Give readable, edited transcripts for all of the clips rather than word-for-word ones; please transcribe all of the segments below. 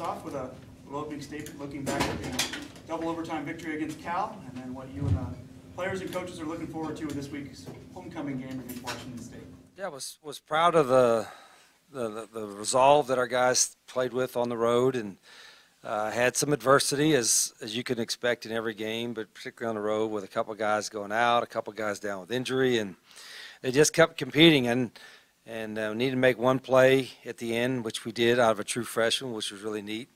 us off with a little opening statement looking back at the double overtime victory against Cal, and then what you and the players and coaches are looking forward to with this week's homecoming game against Washington State. Yeah, was proud of the resolve that our guys played with on the road, and had some adversity as you can expect in every game, but particularly on the road with a couple guys going out, a couple guys down with injury, and they just kept competing and needed to make one play at the end, which we did out of a true freshman, which was really neat.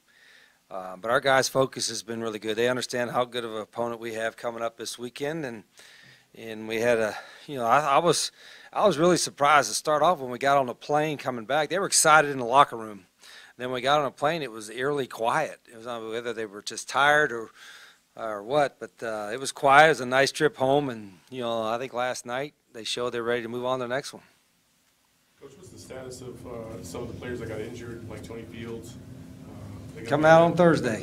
But our guys' focus has been really good. They understand how good of an opponent we have coming up this weekend, and we had I was really surprised to start off when we got on the plane coming back. They were excited in the locker room. Then when we got on a plane, it was eerily quiet. It was whether they were just tired or what, but it was quiet. It was a nice trip home, and I think last night they showed they're ready to move on to the next one. Coach, what's the status of some of the players that got injured, like Tony Fields? Come out on Thursday.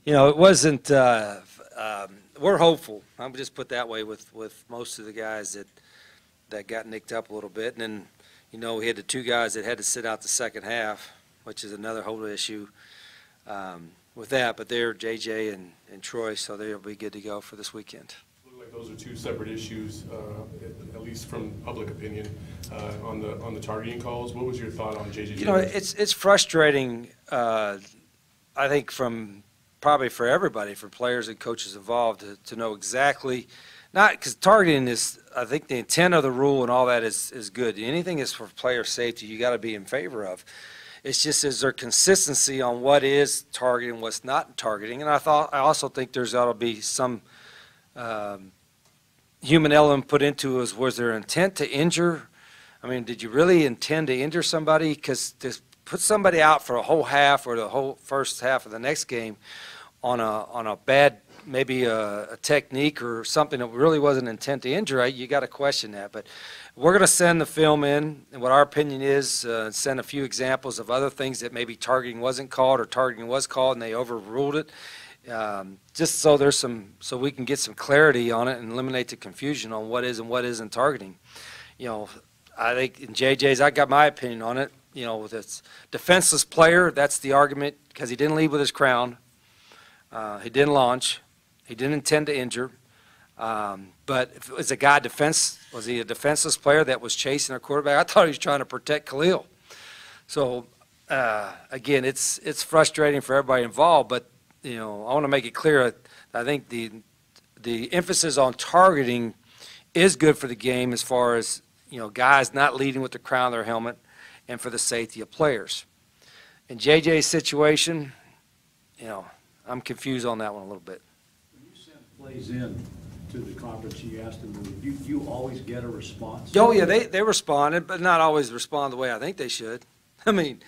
It wasn't. We're hopeful. I'm just put that way with most of the guys that got nicked up a little bit, and then. We had the two guys that had to sit out the second half, which is another whole issue with that. But they're JJ and Troy, so they'll be good to go for this weekend. Look like those are two separate issues, at least from public opinion, on the targeting calls. What was your thought on JJ? It's frustrating. I think probably for everybody, for players and coaches involved, to know exactly. Not because targeting is, I think the intent of the rule and all that is good. Anything is for player safety, you got to be in favor of. It's just, is there consistency on what is targeting, what's not targeting? And I also think there's ought to be some human element put into it. Was there intent to injure? I mean, did you really intend to injure somebody? Because to put somebody out for a whole half or the whole first half of the next game on a bad maybe a technique or something that really wasn't intent to injure, you got to question that. But we're going to send the film in, and what our opinion is, send a few examples of other things that maybe targeting wasn't called or targeting was called and they overruled it, just so so we can get some clarity on it and eliminate the confusion on what is and what isn't targeting. I think in JJ's, I got my opinion on it. With this defenseless player, that's the argument because he didn't lead with his crown. He didn't launch. He didn't intend to injure, but was he a defenseless player that was chasing a quarterback? I thought he was trying to protect Khalil. So again, it's frustrating for everybody involved. But I want to make it clear. I think the emphasis on targeting is good for the game as far as guys not leading with the crown of their helmet, and for the safety of players. In JJ's situation, I'm confused on that one a little bit. Plays in to the conference, you asked them, do you always get a response? Oh, yeah, they responded, but not always respond the way I think they should. I mean,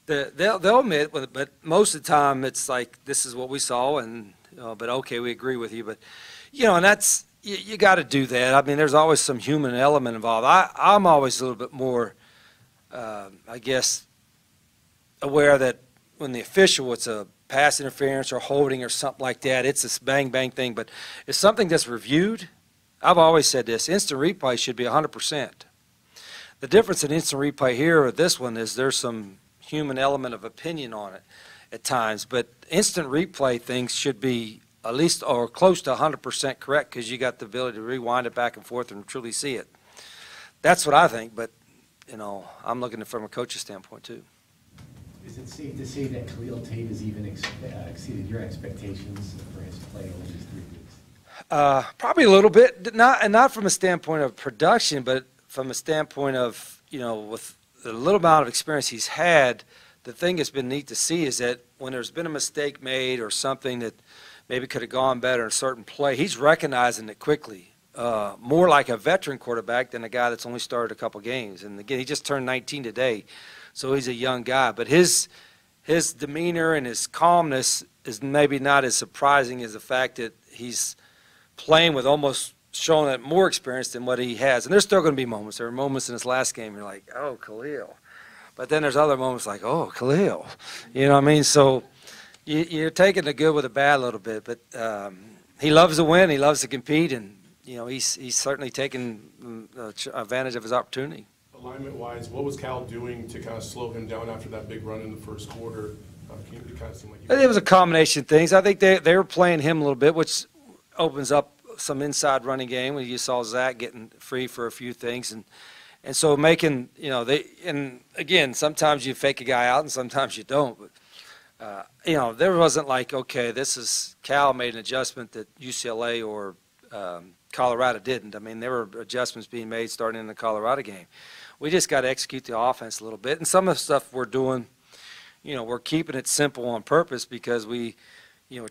they'll admit, but most of the time it's like, this is what we saw, and but okay, we agree with you. But, and that's, you got to do that. I mean, there's always some human element involved. I'm always a little bit more, I guess, aware that when the official, it's a pass interference or holding or something like that, it's this bang-bang thing. But it's something that's reviewed. I've always said this, instant replay should be 100%. The difference in instant replay here with this one is there's some human element of opinion on it at times. But instant replay things should be at least or close to 100% correct because you got the ability to rewind it back and forth and truly see it. That's what I think, but, I'm looking at it from a coach's standpoint too. Is it safe to say that Khalil Tate has even exceeded your expectations for his play over these 3 weeks? Probably a little bit, not from a standpoint of production, but from a standpoint of, with the little amount of experience he's had, the thing that's been neat to see is that when there's been a mistake made or something that maybe could have gone better in a certain play, he's recognizing it quickly. More like a veteran quarterback than a guy that's only started a couple games. And again, he just turned 19 today. So he's a young guy, but his demeanor and his calmness is maybe not as surprising as the fact that he's playing with almost showing that more experience than what he has. And there's still going to be moments. There were moments in his last game you're like, oh, Khalil. But then there's other moments like, oh, Khalil. You know what I mean? So you're taking the good with the bad a little bit. But he loves to win. He loves to compete. And, he's certainly taken advantage of his opportunity. How Alignment-wise, what was Cal doing to kind of slow him down after that big run in the first quarter? It kind of seemed like It was a combination of things. I think they were playing him a little bit, which opens up some inside running game. When you saw Zach getting free for a few things, and so making, and again, sometimes you fake a guy out and sometimes you don't. But there wasn't like, okay, this is Cal made an adjustment that UCLA or Colorado didn't. I mean, there were adjustments being made starting in the Colorado game. We just got to execute the offense a little bit, and some of the stuff we're doing. We're keeping it simple on purpose because we're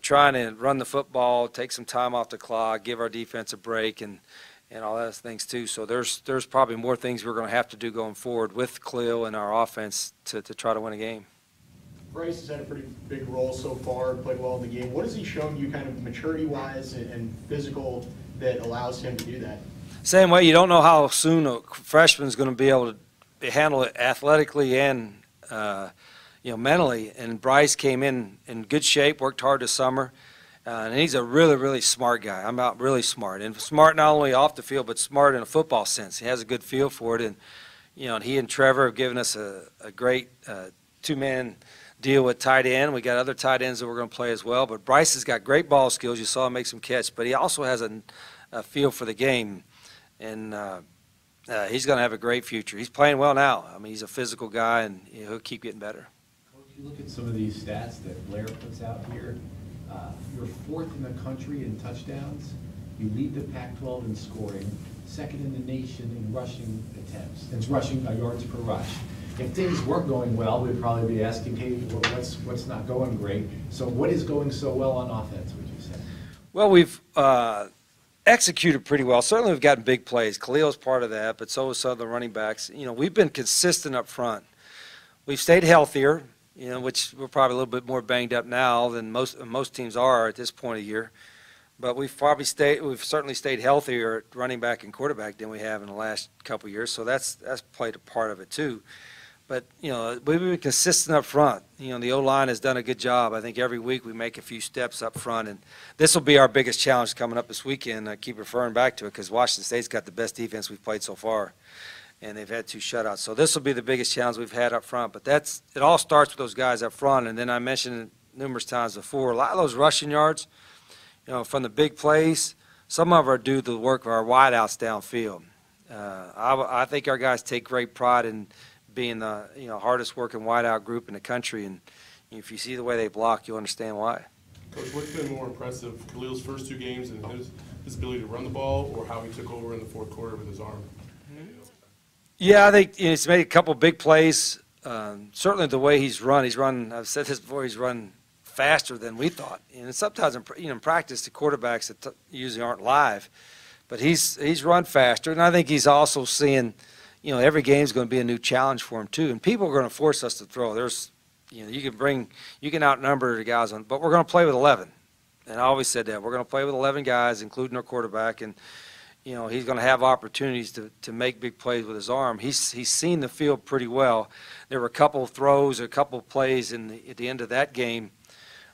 trying to run the football, take some time off the clock, give our defense a break, and all those things too. So there's probably more things we're going to have to do going forward with Khalil and our offense to try to win a game. Bryce has had a pretty big role so far, played well in the game. What has he shown you kind of maturity-wise and physical that allows him to do that? Same way, you don't know how soon a freshman's going to be able to handle it athletically and mentally, and Bryce came in good shape, worked hard this summer, and he's a really, really smart guy. I'm out really smart, and smart not only off the field, but smart in a football sense. He has a good feel for it, and he and Trevor have given us a great two-man deal with tight end. We got other tight ends that we're going to play as well, but Bryce has got great ball skills. You saw him make some catch, but he also has a feel for the game, and he's going to have a great future. He's playing well now. I mean, he's a physical guy, and he'll keep getting better. If you look at some of these stats that Blair puts out here, you're fourth in the country in touchdowns. You lead the Pac-12 in scoring, second in the nation in rushing attempts, and rushing yards per rush. If things weren't going well, we'd probably be asking, hey, what's not going great? So what is going so well on offense, would you say? Well, we've executed pretty well. Certainly we've gotten big plays. Khalil's part of that, but so is some of the running backs. We've been consistent up front. We've stayed healthier. Which we're probably a little bit more banged up now than most teams are at this point of year. But we've certainly stayed healthier at running back and quarterback than we have in the last couple of years. So that's played a part of it too. But we've been consistent up front. The O-line has done a good job. I think every week we make a few steps up front, and this will be our biggest challenge coming up this weekend. I keep referring back to it because Washington State's got the best defense we've played so far. And they've had 2 shutouts. So this will be the biggest challenge we've had up front. But it all starts with those guys up front. And then I mentioned it numerous times before, a lot of those rushing yards, from the big plays, some of them are due to the work of our wideouts downfield. I think our guys take great pride in being the hardest working wideout group in the country. And if you see the way they block, you'll understand why. Coach, what's been more impressive, Khalil's first 2 games and his ability to run the ball, or how he took over in the fourth quarter with his arm? Yeah, I think he's made a couple big plays. Certainly the way he's run, I've said this before, he's run faster than we thought. And sometimes in practice, the quarterbacks that usually aren't live, but he's run faster. And I think he's also seeing, every game's going to be a new challenge for him too. And people are going to force us to throw. You can outnumber the guys, but we're going to play with 11. And I always said that. We're going to play with 11 guys, including our quarterback, and he's going to have opportunities to make big plays with his arm. He's seen the field pretty well. There were a couple of throws, a couple of plays at the end of that game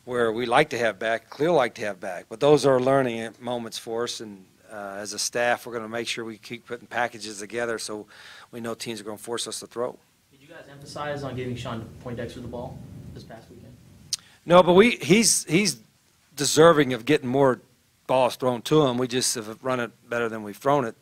where we like to have back, Khalil like to have back. But those are learning moments for us, and as a staff, we're going to make sure we keep putting packages together so we know teams are going to force us to throw. Did you guys emphasize on giving Sean Poindexter the ball this past weekend? No, but he's deserving of getting more balls thrown to him. We just have run it better than we've thrown it.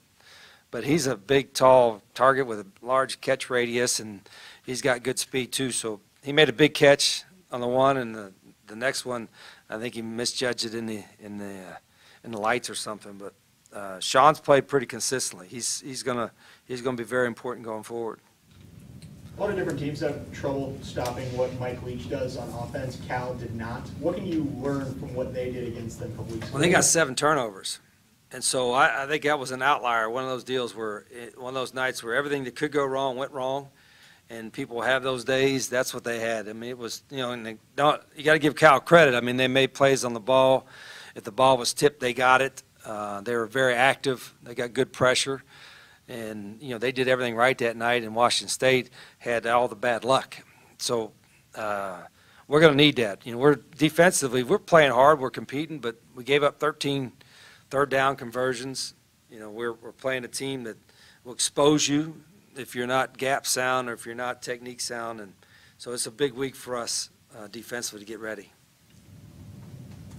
But he's a big, tall target with a large catch radius, and he's got good speed too. So he made a big catch on the one, and the next one, I think he misjudged it in the lights or something. But Sean's played pretty consistently. He's gonna be very important going forward. A lot of different teams have trouble stopping what Mike Leach does on offense. Cal did not. What can you learn from what they did against them a couple weeks ago? Well, they got 7 turnovers. And so I think that was an outlier, one of those deals one of those nights where everything that could go wrong went wrong, and people have those days. That's what they had. I mean, it was, and you got to give Cal credit. I mean, they made plays on the ball. If the ball was tipped, they got it. They were very active. They got good pressure. And, they did everything right that night, and Washington State had all the bad luck. So we're going to need that. We're defensively, we're playing hard, we're competing, but we gave up 13 third down conversions. We're playing a team that will expose you. if you're not gap sound or if you're not technique sound. And so it's a big week for us defensively to get ready.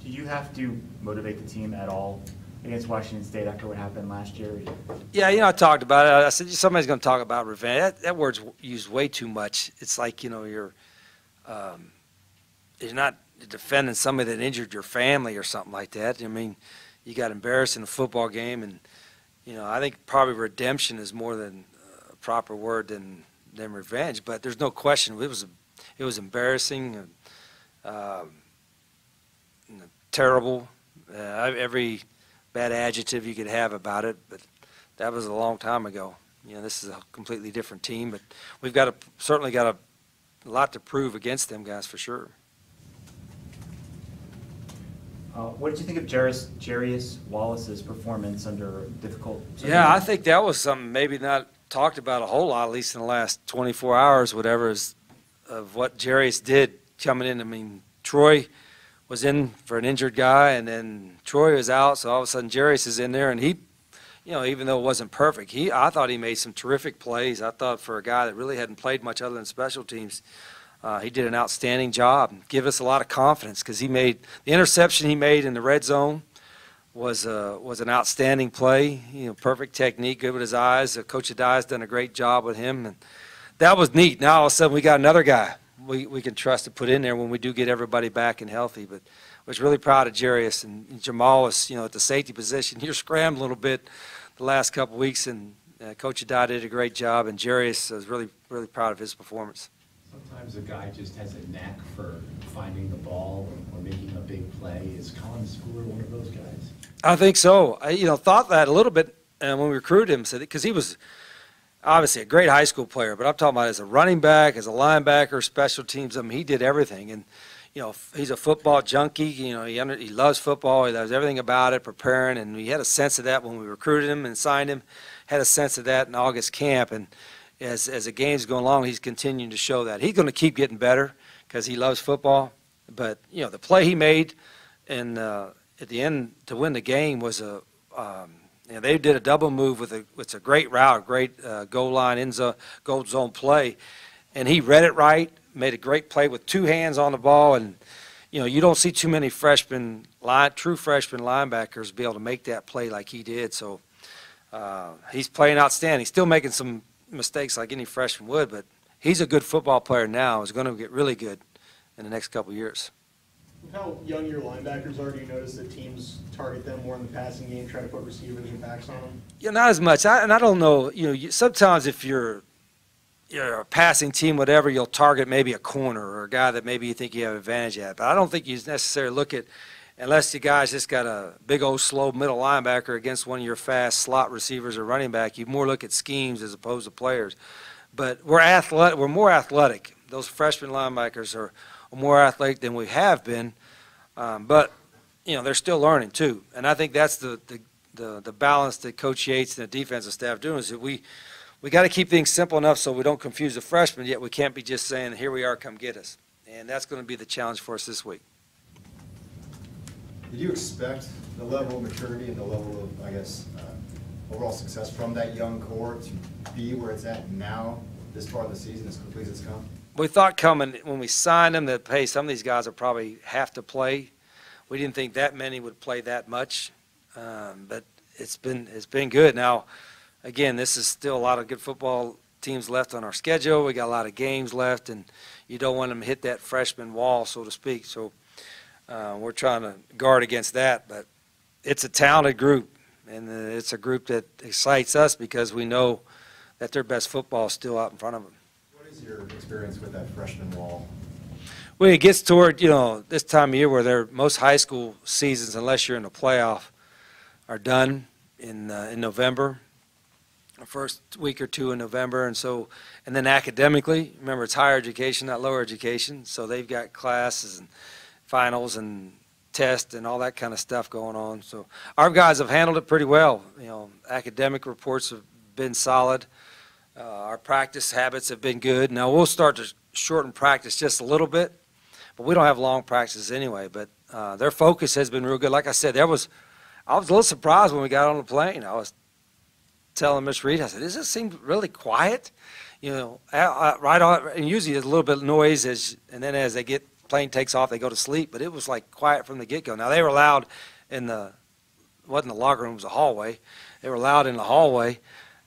Do you have to motivate the team at all against Washington State after what happened last year? Yeah, I talked about it. I said somebody's going to talk about revenge. That word's used way too much. It's like, you're not defending somebody that injured your family or something like that. I mean, you got embarrassed in a football game, and I think probably redemption is more than a proper word than revenge. But there's no question it was embarrassing, terrible. Every bad adjective you could have about it, but that was a long time ago. This is a completely different team, but we've certainly got a lot to prove against them guys for sure. What did you think of Jarius Wallace's performance under difficult? Yeah, I think that was something maybe not talked about a whole lot, at least in the last 24 hours, whatever, is of what Jarius did coming in. I mean, Troy was in for an injured guy, and then Troy was out, so all of a sudden Jarius is in there, and he, even though it wasn't perfect, I thought he made some terrific plays. I thought for a guy that really hadn't played much other than special teams, he did an outstanding job and give us a lot of confidence because he made the interception he made in the red zone was an outstanding play. Perfect technique, good with his eyes. Coach Adai's done a great job with him, and that was neat. Now all of a sudden we got another guy we can trust to put in there when we do get everybody back and healthy. But I was really proud of Jarius, and Jamal was at the safety position. You're scrambling a little bit the last couple of weeks, and Coach Adai did a great job, and Jarius was really, really proud of his performance. Sometimes a guy just has a knack for finding the ball or making a big play. Is Colin Schooler one of those guys? I think so. I thought that a little bit when we recruited him, because he was obviously a great high school player, but I'm talking about as a running back, as a linebacker, special teams. I mean, he did everything, and he's a football junkie. He loves football. He loves everything about it, preparing, and we had a sense of that when we recruited him and signed him. Had a sense of that in August camp, and as the game's going along, he's continuing to show that. He's going to keep getting better because he loves football. But the play he made, and at the end to win the game was they did a double move with a great route, great goal line goal zone play, and he read it right, made a great play with two hands on the ball, and you don't see too many true freshman linebackers be able to make that play like he did. So he's playing outstanding. He's still making some mistakes like any freshman would, but he's a good football player now. He's going to get really good in the next couple of years. How young your linebackers are, do you notice that teams target them more in the passing game, try to put receivers and backs on them? Yeah, not as much. I don't know. Sometimes if you're a passing team, whatever, you'll target maybe a corner or a guy that maybe you think you have an advantage at. But I don't think you necessarily look at, unless the guy's just got a big old slow middle linebacker against one of your fast slot receivers or running back, you more look at schemes as opposed to players. But we're more athletic. Those freshman linebackers are more athletic than we have been, but they're still learning too. And I think that's the balance that Coach Yates and the defensive staff doing, is that we got to keep things simple enough so we don't confuse the freshmen, yet we can't be just saying, here we are, come get us. And that's going to be the challenge for us this week. Did you expect the level of maturity and the level of, overall success from that young core to be where it's at now, this far in the season, as quickly as it's come? We thought coming, when we signed them, that, hey, some of these guys will probably have to play. We didn't think that many would play that much, but it's been good. Now, again, this is still a lot of good football teams left on our schedule. We got a lot of games left, and you don't want them to hit that freshman wall, so to speak. So we're trying to guard against that, but it's a talented group, and it's a group that excites us because we know that their best football is still out in front of them. What is your experience with that freshman wall? Well, it gets toward, this time of year where most high school seasons, unless you're in the playoff, are done in November, the first week or two in November. And then academically, remember, it's higher education, not lower education, so they've got classes and finals and tests and all that kind of stuff going on. So our guys have handled it pretty well. Academic reports have been solid. Our practice habits have been good. Now we'll start to shorten practice just a little bit, but we don't have long practices anyway. But their focus has been real good. Like I said, I was a little surprised when we got on the plane. I was telling Miss Reed, I said, does this seem really quiet? You know, right on, and usually there's a little bit of noise and then as plane takes off, they go to sleep, but it was like quiet from the get-go. Now, they were loud wasn't the locker room, it was a hallway. They were loud in the hallway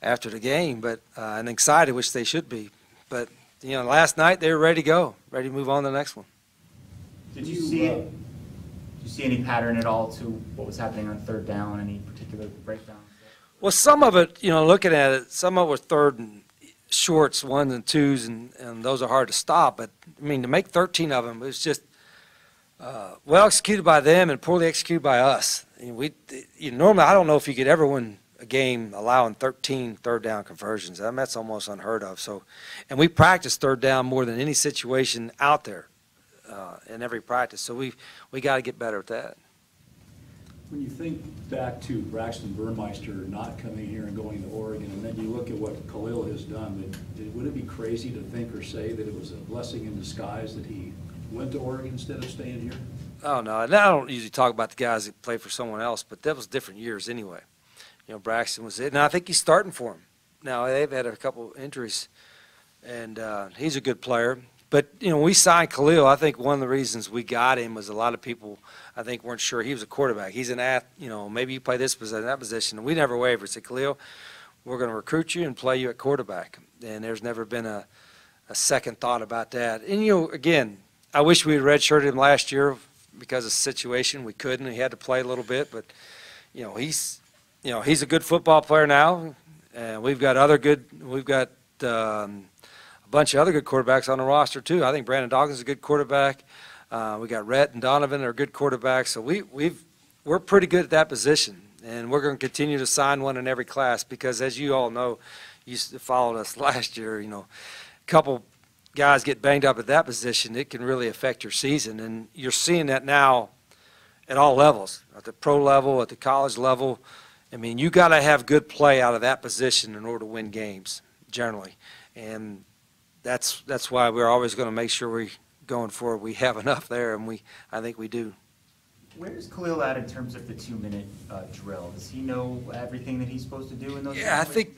after the game, but, and excited, which they should be. But, you know, last night they were ready to go, ready to move on to the next one. Did you see any pattern at all to what was happening on third down, any particular breakdowns? Well, some of it, you know, looking at it, some of it was third and shorts, ones and twos, and those are hard to stop. But, I mean, to make 13 of them, it was just well executed by them and poorly executed by us. And normally, I don't know if you could ever win a game allowing 13 third down conversions. I mean, that's almost unheard of. So, and we practice third down more than any situation out there in every practice. So we got to get better at that. When you think back to Braxton Burmeister not coming here and going to Oregon, and then you look at what Khalil has done, would it be crazy to think or say that it was a blessing in disguise that he went to Oregon instead of staying here? Oh, no. And I don't usually talk about the guys that play for someone else, but that was different years anyway. You know, Braxton was it. And I think he's starting for him. Now, they've had a couple injuries, and he's a good player. But, you know, we signed Khalil. I think one of the reasons we got him was a lot of people, I think, weren't sure he was a quarterback. He's you know, maybe you play this position, that position. And we never wavered. Said, Khalil, we're going to recruit you and play you at quarterback. And there's never been a second thought about that. And, you know, again, I wish we had redshirted him last year because of the situation. We couldn't. He had to play a little bit. But, you know, he's a good football player now. And we've got a bunch of other good quarterbacks on the roster too. I think Brandon Dawkins is a good quarterback. We got Rhett and Donovan are good quarterbacks. So we're pretty good at that position, and we're going to continue to sign one in every class because, as you all know, you followed us last year. You know, a couple guys get banged up at that position, it can really affect your season, and you're seeing that now at all levels, at the pro level, at the college level. I mean, you got to have good play out of that position in order to win games generally, and that's why we're always going to make sure going forward we have enough there, and I think we do. Where's Khalil at in terms of the 2-minute drill? Does he know everything that he's supposed to do in those? Yeah, I think.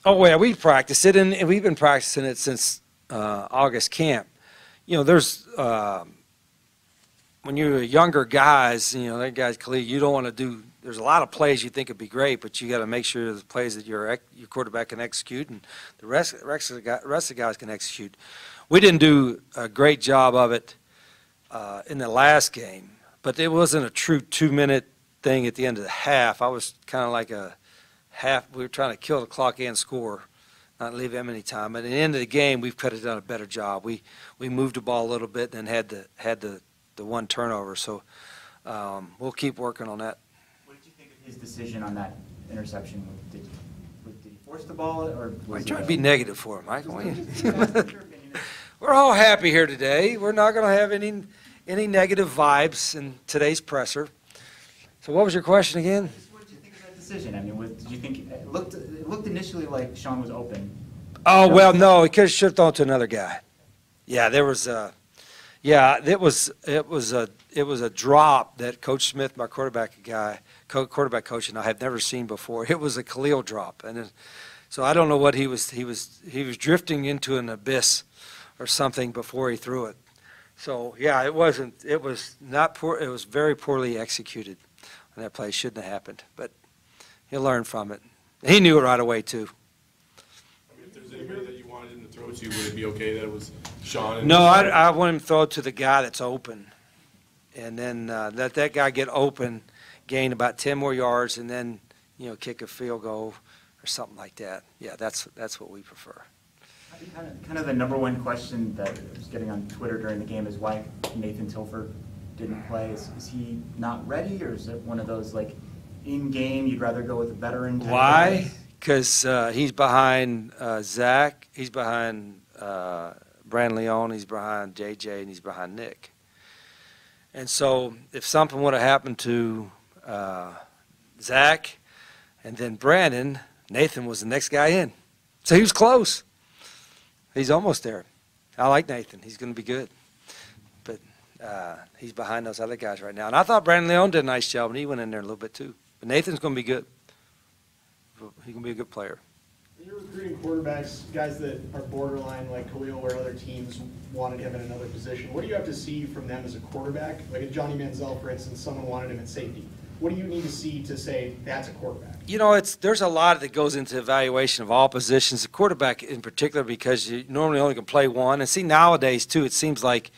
Oh yeah, we practice it, and we've been practicing it since August camp. You know, there's when you're younger guys, you know, that guy's Khalil, you don't want to do. There's a lot of plays you think would be great, but you got to make sure the plays that your quarterback can execute and the rest of the guys can execute. We didn't do a great job of it in the last game, but it wasn't a true 2-minute thing at the end of the half. I was kind of like a half. We were trying to kill the clock and score, not leave them any time. At the end of the game, we could have done a better job. We moved the ball a little bit and then had the one turnover. So we'll keep working on that. His decision on that interception, did he force the ball, or was I try to be negative for him, Mike. We're all happy here today. We're not going to have any negative vibes in today's presser. So what was your question again? What did you think of that decision? I mean, did you think it looked initially like Sean was open? Oh well, no, he could have should have thrown to another guy. Yeah, there was it was a drop that Coach Smith, my quarterback coach, and I have never seen before. It was a Khalil drop, and so I don't know what he was drifting into an abyss or something before he threw it. So yeah, it was not poor. It was very poorly executed, and that play shouldn't have happened. But he'll learn from it. He knew it right away too. I mean, if there's anybody that you wanted him to throw to, would it be okay that it was Sean? No, I want him to throw it to the guy that's open, and then let that guy get open, gain about 10 more yards, and then kick a field goal or something like that. Yeah, that's what we prefer. I think kind of the number one question that I was getting on Twitter during the game is why Nathan Tilford didn't play. Is he not ready, or is it one of those like in game you'd rather go with a veteran? Why? Because he's behind Zach, he's behind Brandon Leon, he's behind JJ, and he's behind Nick. And so if something would have happened to Zach and then Brandon, Nathan was the next guy in. So he was close. He's almost there. I like Nathan. He's going to be good. But he's behind those other guys right now. And I thought Brandon Leon did a nice job, and he went in there a little bit too. But Nathan's going to be good. he can be a good player. When you're recruiting quarterbacks, guys that are borderline like Khalil, where other teams wanted him in another position, what do you have to see from them as a quarterback? Like if Johnny Manziel, for instance, someone wanted him at safety. What do you need to see to say that's a quarterback? You know, there's a lot that goes into evaluation of all positions, the quarterback in particular, because you normally only can play one. And see, nowadays, too, it seems like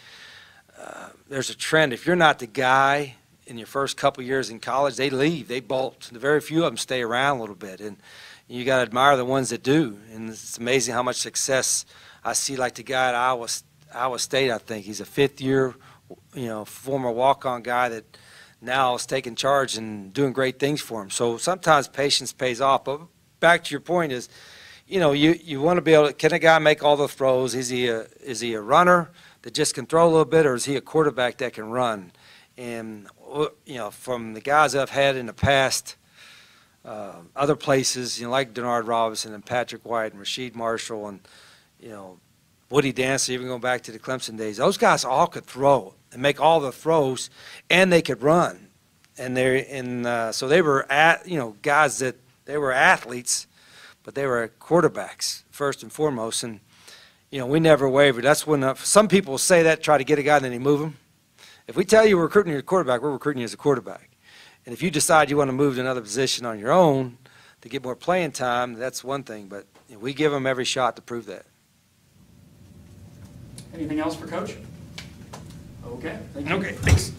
there's a trend. If you're not the guy in your first couple years in college, they leave, they bolt. The very few of them stay around a little bit. And you got to admire the ones that do. And it's amazing how much success I see, like the guy at Iowa State, I think. He's a fifth-year, former walk-on guy that now is taking charge and doing great things for him. So sometimes patience pays off. But back to your point is, you want to be able to, can a guy make all the throws? Is he a runner that just can throw a little bit, or is he a quarterback that can run? And, from the guys I've had in the past, other places, like Denard Robinson and Patrick White and Rasheed Marshall and, Woody Dancer, even going back to the Clemson days, those guys all could throw and make all the throws, and they could run. And so they were guys that they were athletes, but they were quarterbacks first and foremost. And we never wavered. That's when some people say that, try to get a guy, and then they move him. If we tell you we're recruiting you as a quarterback, we're recruiting you as a quarterback. And if you decide you want to move to another position on your own to get more playing time, that's one thing. But we give them every shot to prove that. Anything else for Coach? Okay, thank you. Okay, thanks.